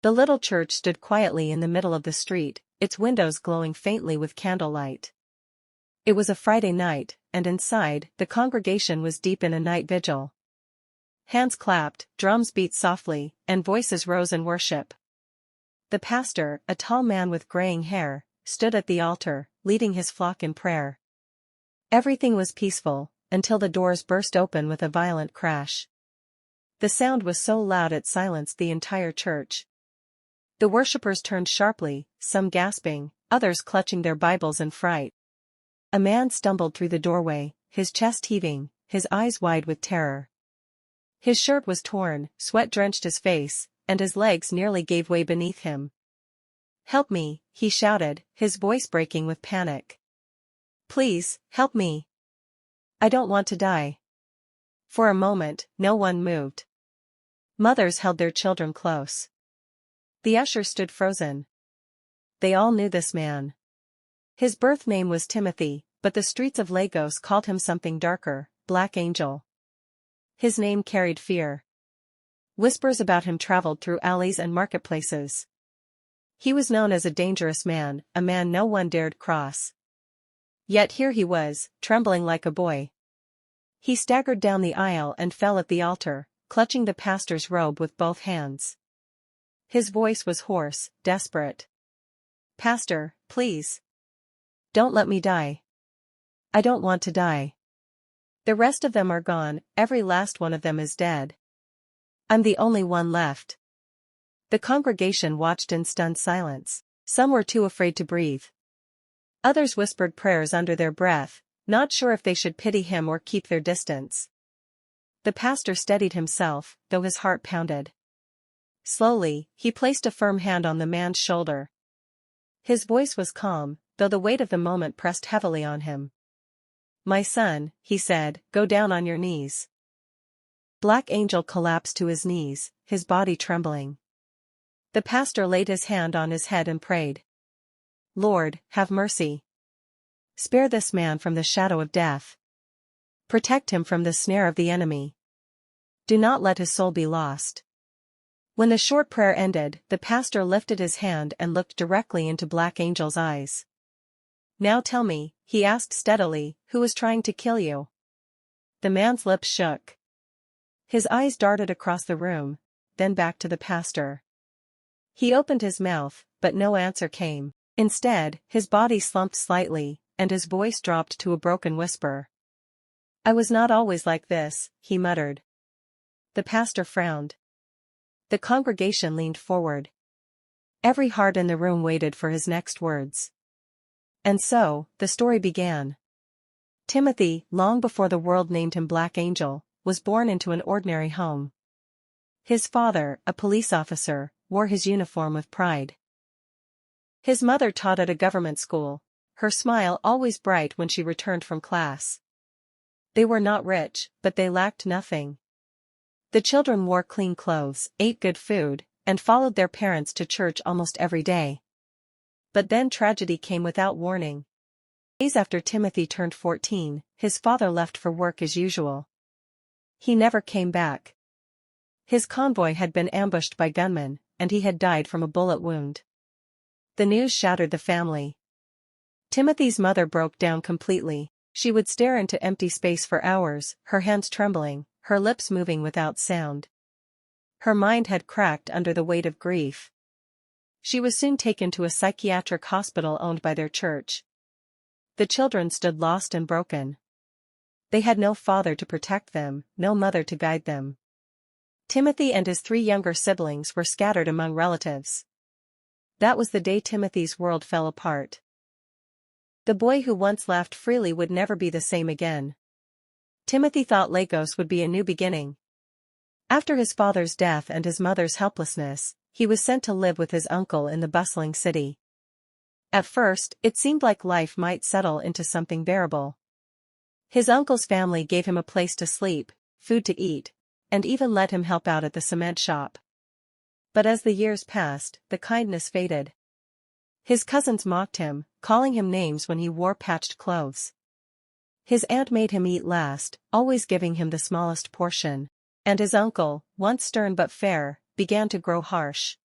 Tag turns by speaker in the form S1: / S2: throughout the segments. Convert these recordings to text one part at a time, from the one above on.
S1: The little church stood quietly in the middle of the street, its windows glowing faintly with candlelight. It was a Friday night, and inside, the congregation was deep in a night vigil. Hands clapped, drums beat softly, and voices rose in worship. The pastor, a tall man with graying hair, stood at the altar, leading his flock in prayer. Everything was peaceful, until the doors burst open with a violent crash. The sound was so loud it silenced the entire church. The worshippers turned sharply, some gasping, others clutching their Bibles in fright. A man stumbled through the doorway, his chest heaving, his eyes wide with terror. His shirt was torn, sweat drenched his face, and his legs nearly gave way beneath him. "Help me," he shouted, his voice breaking with panic. "Please, help me. I don't want to die." For a moment, no one moved. Mothers held their children close. The ushers stood frozen. They all knew this man. His birth name was Timothy, but the streets of Lagos called him something darker, Black Angel. His name carried fear. Whispers about him traveled through alleys and marketplaces. He was known as a dangerous man, a man no one dared cross. Yet here he was, trembling like a boy. He staggered down the aisle and fell at the altar, clutching the pastor's robe with both hands. His voice was hoarse, desperate. "Pastor, please. Don't let me die. I don't want to die. The rest of them are gone, every last one of them is dead. I'm the only one left." The congregation watched in stunned silence. Some were too afraid to breathe. Others whispered prayers under their breath, not sure if they should pity him or keep their distance. The pastor steadied himself, though his heart pounded. Slowly, he placed a firm hand on the man's shoulder. His voice was calm, though the weight of the moment pressed heavily on him. "My son," he said, "go down on your knees." Black Angel collapsed to his knees, his body trembling. The pastor laid his hand on his head and prayed. "Lord, have mercy. Spare this man from the shadow of death. Protect him from the snare of the enemy. Do not let his soul be lost." When the short prayer ended, the pastor lifted his hand and looked directly into Black Angel's eyes. "Now tell me," he asked steadily, "who was trying to kill you?" The man's lips shook. His eyes darted across the room, then back to the pastor. He opened his mouth, but no answer came. Instead, his body slumped slightly, and his voice dropped to a broken whisper. "I was not always like this," he muttered. The pastor frowned. The congregation leaned forward. Every heart in the room waited for his next words. And so, the story began. Timothy, long before the world named him Black Angel, was born into an ordinary home. His father, a police officer, wore his uniform with pride. His mother taught at a government school, her smile always bright when she returned from class. They were not rich, but they lacked nothing. The children wore clean clothes, ate good food, and followed their parents to church almost every day. But then tragedy came without warning. Days after Timothy turned 14, his father left for work as usual. He never came back. His convoy had been ambushed by gunmen, and he had died from a bullet wound. The news shattered the family. Timothy's mother broke down completely. She would stare into empty space for hours, her hands trembling, her lips moving without sound. Her mind had cracked under the weight of grief. She was soon taken to a psychiatric hospital owned by their church. The children stood lost and broken. They had no father to protect them, no mother to guide them. Timothy and his 3 younger siblings were scattered among relatives. That was the day Timothy's world fell apart. The boy who once laughed freely would never be the same again. Timothy thought Lagos would be a new beginning. After his father's death and his mother's helplessness, he was sent to live with his uncle in the bustling city. At first, it seemed like life might settle into something bearable. His uncle's family gave him a place to sleep, food to eat, and even let him help out at the cement shop. But as the years passed, the kindness faded. His cousins mocked him, calling him names when he wore patched clothes. His aunt made him eat last, always giving him the smallest portion, and his uncle, once stern but fair, began to grow harsh.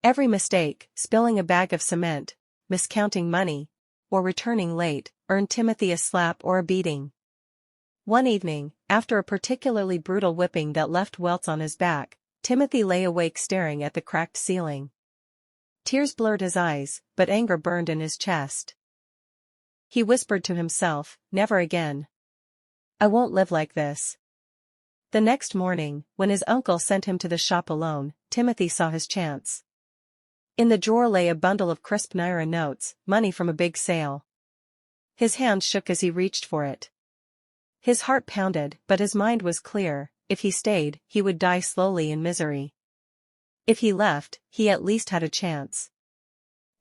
S1: Every mistake, spilling a bag of cement, miscounting money, or returning late, earned Timothy a slap or a beating. One evening, after a particularly brutal whipping that left welts on his back, Timothy lay awake staring at the cracked ceiling. Tears blurred his eyes, but anger burned in his chest. He whispered to himself, "Never again. I won't live like this." The next morning, when his uncle sent him to the shop alone, Timothy saw his chance. In the drawer lay a bundle of crisp naira notes, money from a big sale. His hand shook as he reached for it. His heart pounded, but his mind was clear. If he stayed, he would die slowly in misery. If he left, he at least had a chance.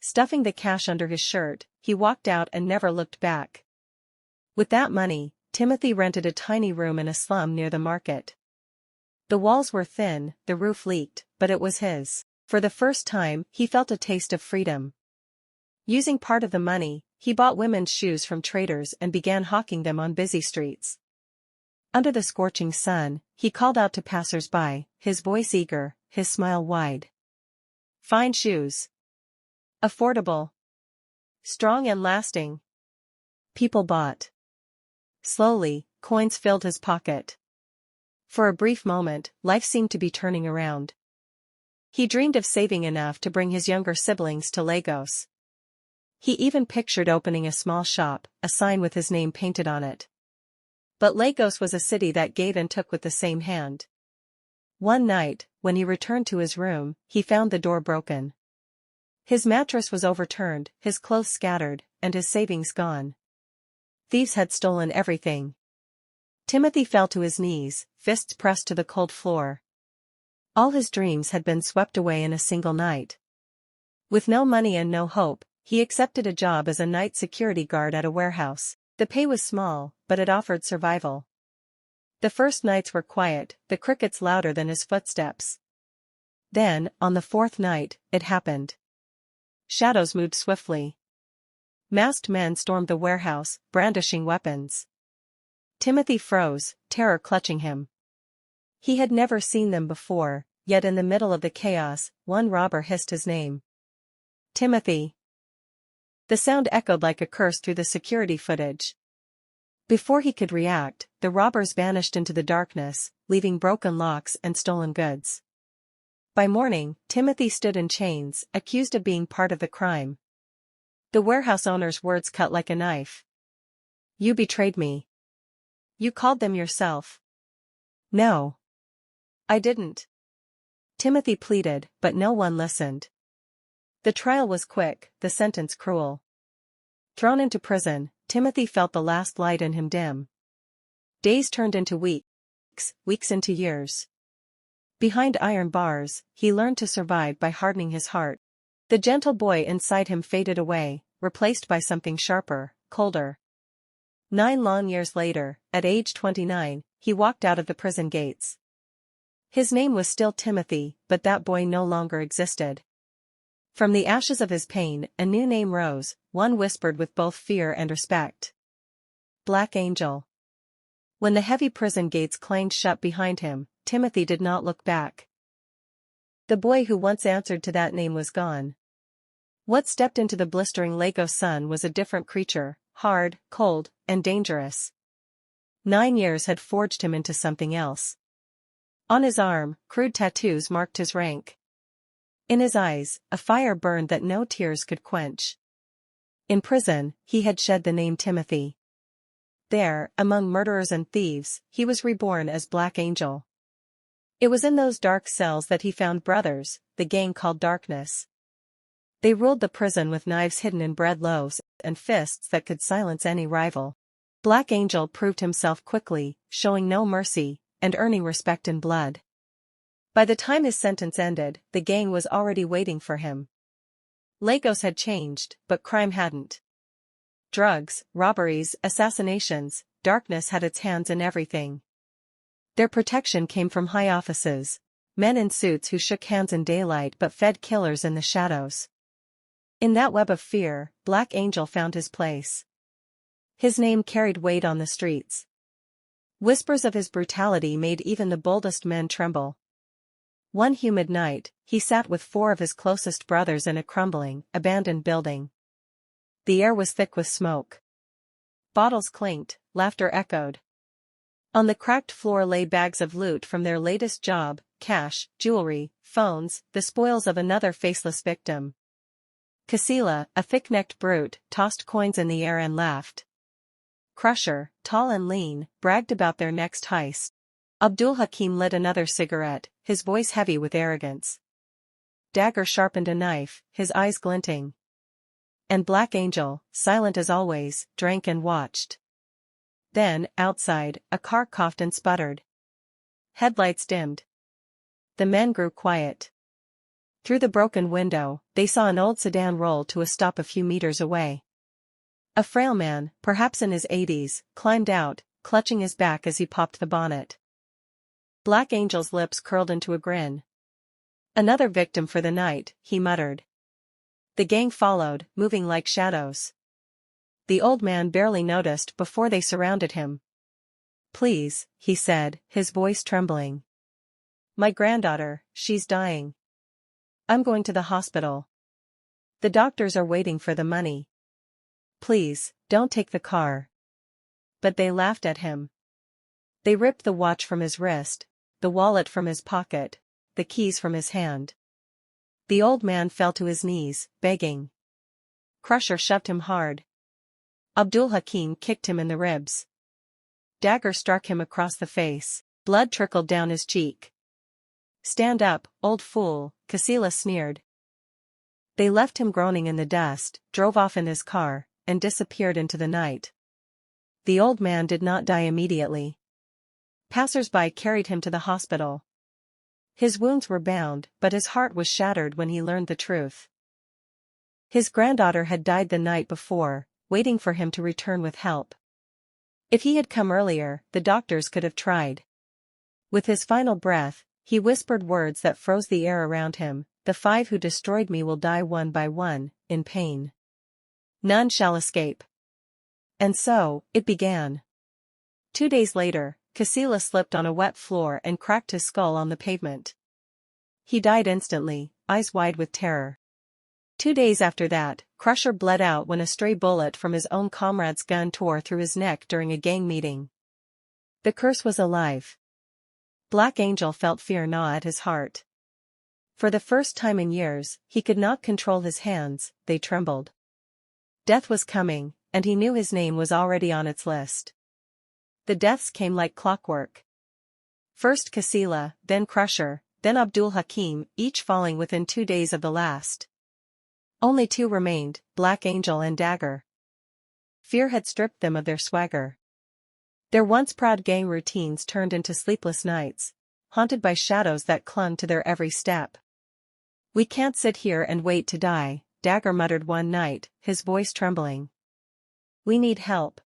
S1: Stuffing the cash under his shirt, he walked out and never looked back. With that money, Timothy rented a tiny room in a slum near the market. The walls were thin, the roof leaked, but it was his. For the first time, he felt a taste of freedom. Using part of the money, he bought women's shoes from traders and began hawking them on busy streets. Under the scorching sun, he called out to passers-by, his voice eager, his smile wide. Fine shoes. Affordable. Strong and lasting. People bought. Slowly, coins filled his pocket. For a brief moment, life seemed to be turning around. He dreamed of saving enough to bring his younger siblings to Lagos. He even pictured opening a small shop, a sign with his name painted on it. But Lagos was a city that gave and took with the same hand. One night, when he returned to his room, he found the door broken. His mattress was overturned, his clothes scattered, and his savings gone. Thieves had stolen everything. Timothy fell to his knees, fists pressed to the cold floor. All his dreams had been swept away in a single night. With no money and no hope, he accepted a job as a night security guard at a warehouse. The pay was small, but it offered survival. The first nights were quiet, the crickets louder than his footsteps. Then, on the fourth night, it happened. Shadows moved swiftly. Masked men stormed the warehouse, brandishing weapons. Timothy froze, terror clutching him. He had never seen them before, yet in the middle of the chaos, one robber hissed his name. Timothy. The sound echoed like a curse through the security footage. Before he could react, the robbers vanished into the darkness, leaving broken locks and stolen goods. By morning, Timothy stood in chains, accused of being part of the crime. The warehouse owner's words cut like a knife. You betrayed me. You called them yourself. No. I didn't. Timothy pleaded, but no one listened. The trial was quick, the sentence cruel. Thrown into prison, Timothy felt the last light in him dim. Days turned into weeks, weeks into years. Behind iron bars, he learned to survive by hardening his heart. The gentle boy inside him faded away, replaced by something sharper, colder. 9 long years later, at age 29, he walked out of the prison gates. His name was still Timothy, but that boy no longer existed. From the ashes of his pain, a new name rose, one whispered with both fear and respect. Black Angel. When the heavy prison gates clanged shut behind him, Timothy did not look back. The boy who once answered to that name was gone. What stepped into the blistering Lagos sun was a different creature, hard, cold, and dangerous. 9 years had forged him into something else. On his arm, crude tattoos marked his rank. In his eyes, a fire burned that no tears could quench. In prison, he had shed the name Timothy. There, among murderers and thieves, he was reborn as Black Angel. It was in those dark cells that he found brothers, the gang called Darkness. They ruled the prison with knives hidden in bread loaves and fists that could silence any rival. Black Angel proved himself quickly, showing no mercy, and earning respect in blood. By the time his sentence ended, the gang was already waiting for him. Lagos had changed, but crime hadn't. Drugs, robberies, assassinations, darkness had its hands in everything. Their protection came from high offices, men in suits who shook hands in daylight but fed killers in the shadows. In that web of fear, Black Angel found his place. His name carried weight on the streets. Whispers of his brutality made even the boldest men tremble. One humid night, he sat with 4 of his closest brothers in a crumbling, abandoned building. The air was thick with smoke. Bottles clinked, laughter echoed. On the cracked floor lay bags of loot from their latest job, cash, jewelry, phones, the spoils of another faceless victim. Casilla, a thick-necked brute, tossed coins in the air and laughed. Crusher, tall and lean, bragged about their next heist. Abdul Hakim lit another cigarette, his voice heavy with arrogance. Dagger sharpened a knife, his eyes glinting. And Black Angel, silent as always, drank and watched. Then, outside, a car coughed and sputtered. Headlights dimmed. The men grew quiet. Through the broken window, they saw an old sedan roll to a stop a few meters away. A frail man, perhaps in his 80s, climbed out, clutching his back as he popped the bonnet. Black Angel's lips curled into a grin. Another victim for the night, he muttered. The gang followed, moving like shadows. The old man barely noticed before they surrounded him. Please, he said, his voice trembling. My granddaughter, she's dying. I'm going to the hospital. The doctors are waiting for the money. Please, don't take the car. But they laughed at him. They ripped the watch from his wrist, the wallet from his pocket, the keys from his hand. The old man fell to his knees, begging. Crusher shoved him hard. Abdul Hakim kicked him in the ribs. Dagger struck him across the face, blood trickled down his cheek. Stand up, old fool, Casilla sneered. They left him groaning in the dust, drove off in his car, and disappeared into the night. The old man did not die immediately. Passers-by carried him to the hospital. His wounds were bound, but his heart was shattered when he learned the truth. His granddaughter had died the night before, waiting for him to return with help. If he had come earlier, the doctors could have tried. With his final breath, he whispered words that froze the air around him. The 5 who destroyed me will die one by one, in pain. None shall escape. And so, it began. 2 days later, Casilla slipped on a wet floor and cracked his skull on the pavement. He died instantly, eyes wide with terror. 2 days after that, Crusher bled out when a stray bullet from his own comrade's gun tore through his neck during a gang meeting. The curse was alive. Black Angel felt fear gnaw at his heart. For the first time in years, he could not control his hands, they trembled. Death was coming, and he knew his name was already on its list. The deaths came like clockwork. First Casilla, then Crusher, then Abdul Hakim, each falling within 2 days of the last. Only 2 remained, Black Angel and Dagger. Fear had stripped them of their swagger. Their once proud gang routines turned into sleepless nights, haunted by shadows that clung to their every step. We can't sit here and wait to die, Dagger muttered one night, his voice trembling. We need help.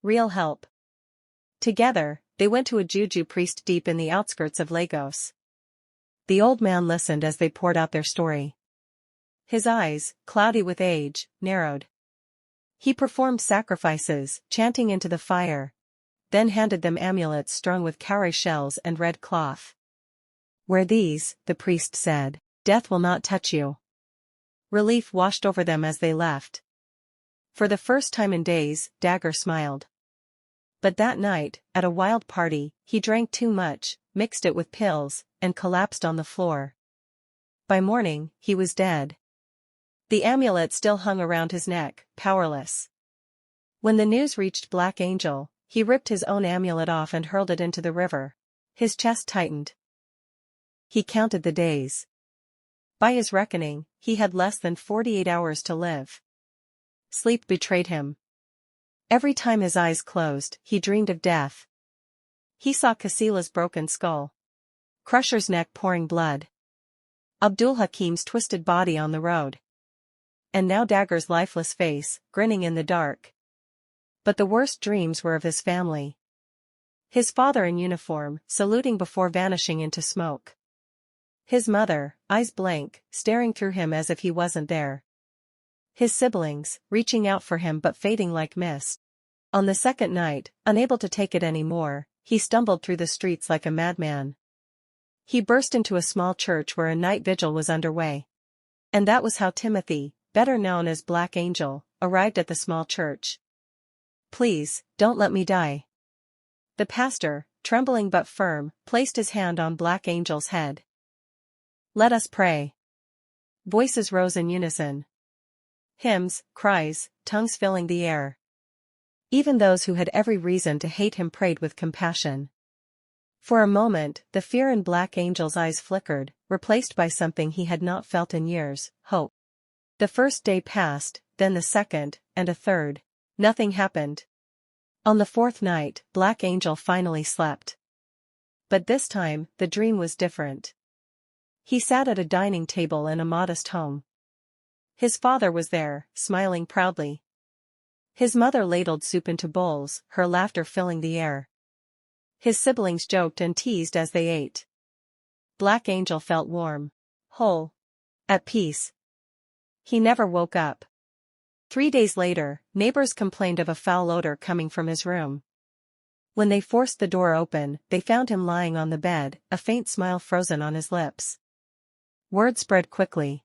S1: Real help. Together, they went to a juju priest deep in the outskirts of Lagos. The old man listened as they poured out their story. His eyes, cloudy with age, narrowed. He performed sacrifices, chanting into the fire, then handed them amulets strung with cowrie shells and red cloth. Wear these, the priest said. Death will not touch you. Relief washed over them as they left. For the first time in days, Dagger smiled. But that night, at a wild party, he drank too much, mixed it with pills, and collapsed on the floor. By morning, he was dead. The amulet still hung around his neck, powerless. When the news reached Black Angel, he ripped his own amulet off and hurled it into the river. His chest tightened. He counted the days. By his reckoning, he had less than 48 hours to live. Sleep betrayed him. Every time his eyes closed, he dreamed of death. He saw Casilla's broken skull. Crusher's neck pouring blood. Abdul Hakim's twisted body on the road. And now Dagger's lifeless face, grinning in the dark. But the worst dreams were of his family. His father in uniform, saluting before vanishing into smoke. His mother, eyes blank, staring through him as if he wasn't there. His siblings, reaching out for him but fading like mist. On the second night, unable to take it anymore, he stumbled through the streets like a madman. He burst into a small church where a night vigil was underway. And that was how Timothy, better known as Black Angel, arrived at the small church. "Please, don't let me die." The pastor, trembling but firm, placed his hand on Black Angel's head. "Let us pray." Voices rose in unison. Hymns, cries, tongues filling the air. Even those who had every reason to hate him prayed with compassion. For a moment, the fear in Black Angel's eyes flickered, replaced by something he had not felt in years: hope. The first day passed, then the second, and a third. Nothing happened. On the fourth night, Black Angel finally slept. But this time, the dream was different. He sat at a dining table in a modest home. His father was there, smiling proudly. His mother ladled soup into bowls, her laughter filling the air. His siblings joked and teased as they ate. Black Angel felt warm, whole, at peace. He never woke up. 3 days later, neighbors complained of a foul odor coming from his room. When they forced the door open, they found him lying on the bed, a faint smile frozen on his lips. Word spread quickly.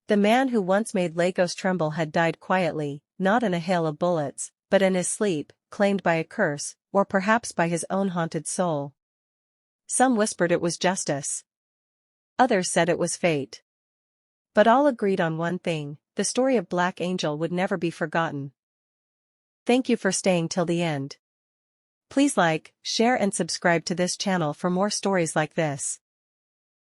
S1: The man who once made Lagos tremble had died quietly, not in a hail of bullets, but in his sleep, claimed by a curse, or perhaps by his own haunted soul. Some whispered it was justice. Others said it was fate. But all agreed on one thing: the story of Black Angel would never be forgotten. Thank you for staying till the end. Please like, share and subscribe to this channel for more stories like this.